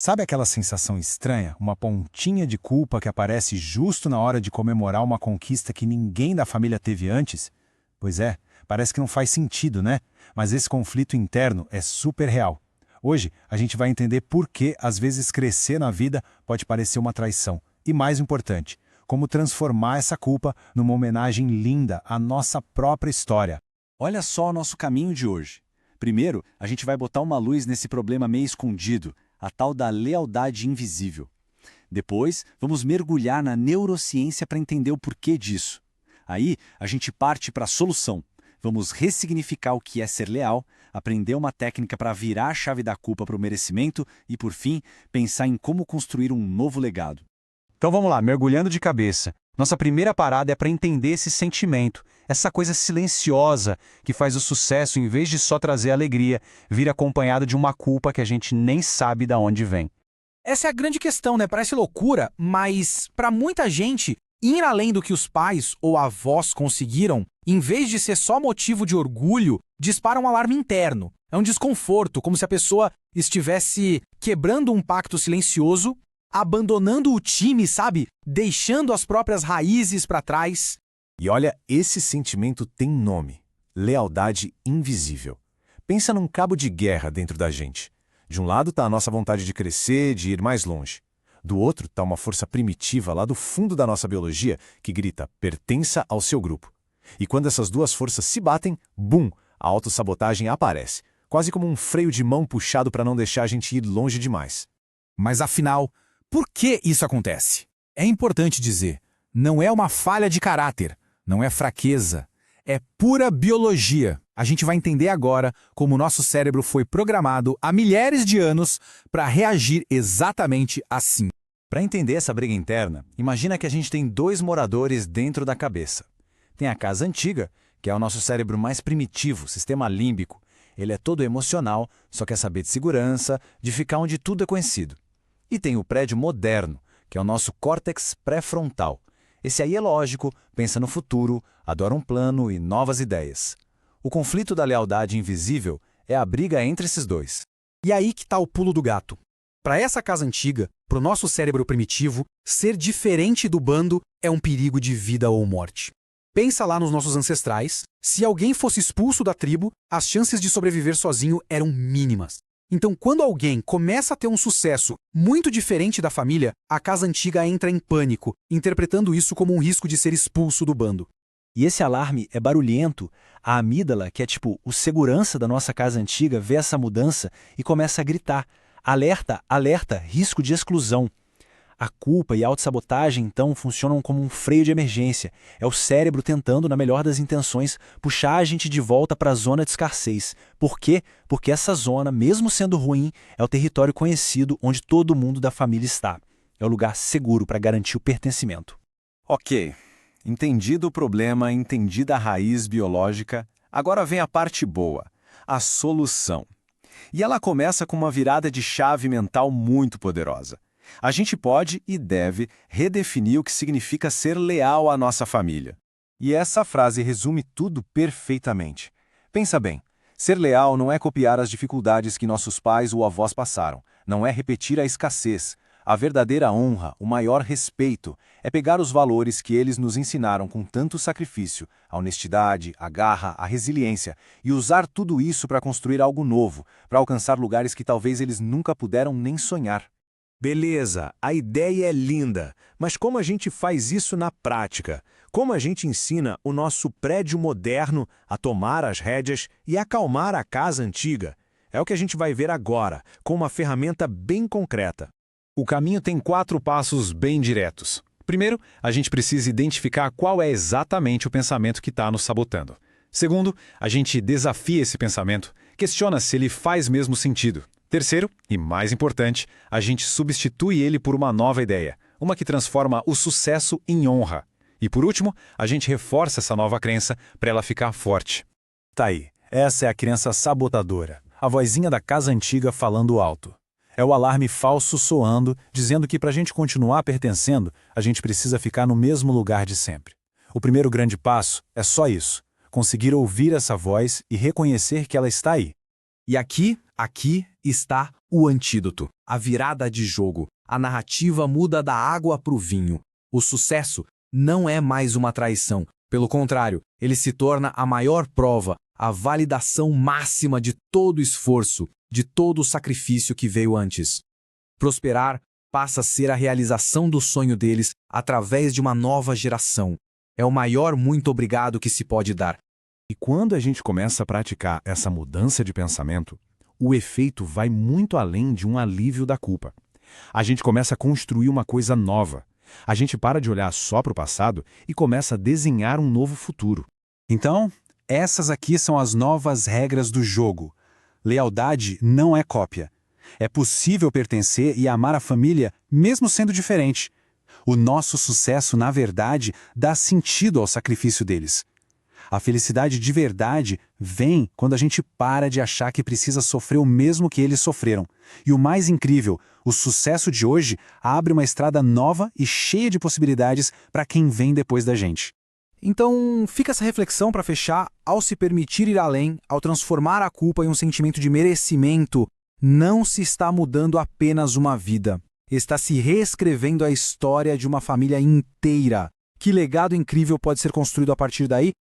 Sabe aquela sensação estranha, uma pontinha de culpa que aparece justo na hora de comemorar uma conquista que ninguém da família teve antes? Pois é, parece que não faz sentido, né? Mas esse conflito interno é super real. Hoje, a gente vai entender por que, às vezes, crescer na vida pode parecer uma traição. E mais importante, como transformar essa culpa numa homenagem linda à nossa própria história. Olha só o nosso caminho de hoje. Primeiro, a gente vai botar uma luz nesse problema meio escondido, a tal da lealdade invisível. Depois, vamos mergulhar na neurociência para entender o porquê disso. Aí, a gente parte para a solução. Vamos ressignificar o que é ser leal, aprender uma técnica para virar a chave da culpa para o merecimento e, por fim, pensar em como construir um novo legado. Então vamos lá, mergulhando de cabeça. Nossa primeira parada é para entender esse sentimento, essa coisa silenciosa que faz o sucesso, em vez de só trazer alegria, vir acompanhado de uma culpa que a gente nem sabe de onde vem. Essa é a grande questão, né? Parece loucura, mas para muita gente, ir além do que os pais ou avós conseguiram, em vez de ser só motivo de orgulho, dispara um alarme interno. É um desconforto, como se a pessoa estivesse quebrando um pacto silencioso, abandonando o time, sabe? Deixando as próprias raízes para trás. E olha, esse sentimento tem nome: lealdade invisível. Pensa num cabo de guerra dentro da gente. De um lado está a nossa vontade de crescer, de ir mais longe. Do outro está uma força primitiva lá do fundo da nossa biologia que grita: pertença ao seu grupo. E quando essas duas forças se batem, bum, a autossabotagem aparece, quase como um freio de mão puxado para não deixar a gente ir longe demais. Mas afinal, por que isso acontece? É importante dizer, não é uma falha de caráter, não é fraqueza, é pura biologia. A gente vai entender agora como o nosso cérebro foi programado há milhares de anos para reagir exatamente assim. Para entender essa briga interna, imagina que a gente tem dois moradores dentro da cabeça. Tem a casa antiga, que é o nosso cérebro mais primitivo, sistema límbico. Ele é todo emocional, só quer saber de segurança, de ficar onde tudo é conhecido. E tem o prédio moderno, que é o nosso córtex pré-frontal. Esse aí é lógico, pensa no futuro, adora um plano e novas ideias. O conflito da lealdade invisível é a briga entre esses dois. E aí que está o pulo do gato. Para essa casa antiga, para o nosso cérebro primitivo, ser diferente do bando é um perigo de vida ou morte. Pensa lá nos nossos ancestrais, se alguém fosse expulso da tribo, as chances de sobreviver sozinho eram mínimas. Então, quando alguém começa a ter um sucesso muito diferente da família, a casa antiga entra em pânico, interpretando isso como um risco de ser expulso do bando. E esse alarme é barulhento. A amígdala, que é tipo o segurança da nossa casa antiga, vê essa mudança e começa a gritar: alerta, alerta, risco de exclusão. A culpa e a autossabotagem, então, funcionam como um freio de emergência. É o cérebro tentando, na melhor das intenções, puxar a gente de volta para a zona de escassez. Por quê? Porque essa zona, mesmo sendo ruim, é o território conhecido onde todo mundo da família está. É o lugar seguro para garantir o pertencimento. Ok, entendido o problema, entendida a raiz biológica, agora vem a parte boa, a solução. E ela começa com uma virada de chave mental muito poderosa. A gente pode e deve redefinir o que significa ser leal à nossa família. E essa frase resume tudo perfeitamente. Pensa bem, ser leal não é copiar as dificuldades que nossos pais ou avós passaram, não é repetir a escassez. A verdadeira honra, o maior respeito, é pegar os valores que eles nos ensinaram com tanto sacrifício, a honestidade, a garra, a resiliência, e usar tudo isso para construir algo novo, para alcançar lugares que talvez eles nunca puderam nem sonhar. Beleza, a ideia é linda, mas como a gente faz isso na prática? Como a gente ensina o nosso prédio moderno a tomar as rédeas e acalmar a casa antiga? É o que a gente vai ver agora, com uma ferramenta bem concreta. O caminho tem 4 passos bem diretos. Primeiro, a gente precisa identificar qual é exatamente o pensamento que está nos sabotando. Segundo, a gente desafia esse pensamento, questiona se ele faz mesmo sentido. Terceiro, e mais importante, a gente substitui ele por uma nova ideia, uma que transforma o sucesso em honra. E por último, a gente reforça essa nova crença para ela ficar forte. Tá aí, essa é a crença sabotadora, a vozinha da casa antiga falando alto. É o alarme falso soando, dizendo que para a gente continuar pertencendo, a gente precisa ficar no mesmo lugar de sempre. O primeiro grande passo é só isso, conseguir ouvir essa voz e reconhecer que ela está aí. E aqui está o antídoto. a virada de jogo. A narrativa muda da água para o vinho. O sucesso não é mais uma traição. Pelo contrário, ele se torna a maior prova, a validação máxima de todo o esforço, de todo o sacrifício que veio antes. Prosperar passa a ser a realização do sonho deles através de uma nova geração. É o maior muito obrigado que se pode dar. E quando a gente começa a praticar essa mudança de pensamento, o efeito vai muito além de um alívio da culpa. A gente começa a construir uma coisa nova. A gente para de olhar só para o passado e começa a desenhar um novo futuro. Então, essas aqui são as novas regras do jogo. Lealdade não é cópia. É possível pertencer e amar a família mesmo sendo diferente. O nosso sucesso, na verdade, dá sentido ao sacrifício deles. A felicidade de verdade vem quando a gente para de achar que precisa sofrer o mesmo que eles sofreram. E o mais incrível, o sucesso de hoje abre uma estrada nova e cheia de possibilidades para quem vem depois da gente. Então, fica essa reflexão para fechar. Ao se permitir ir além, ao transformar a culpa em um sentimento de merecimento, não se está mudando apenas uma vida. Está se reescrevendo a história de uma família inteira. Que legado incrível pode ser construído a partir daí?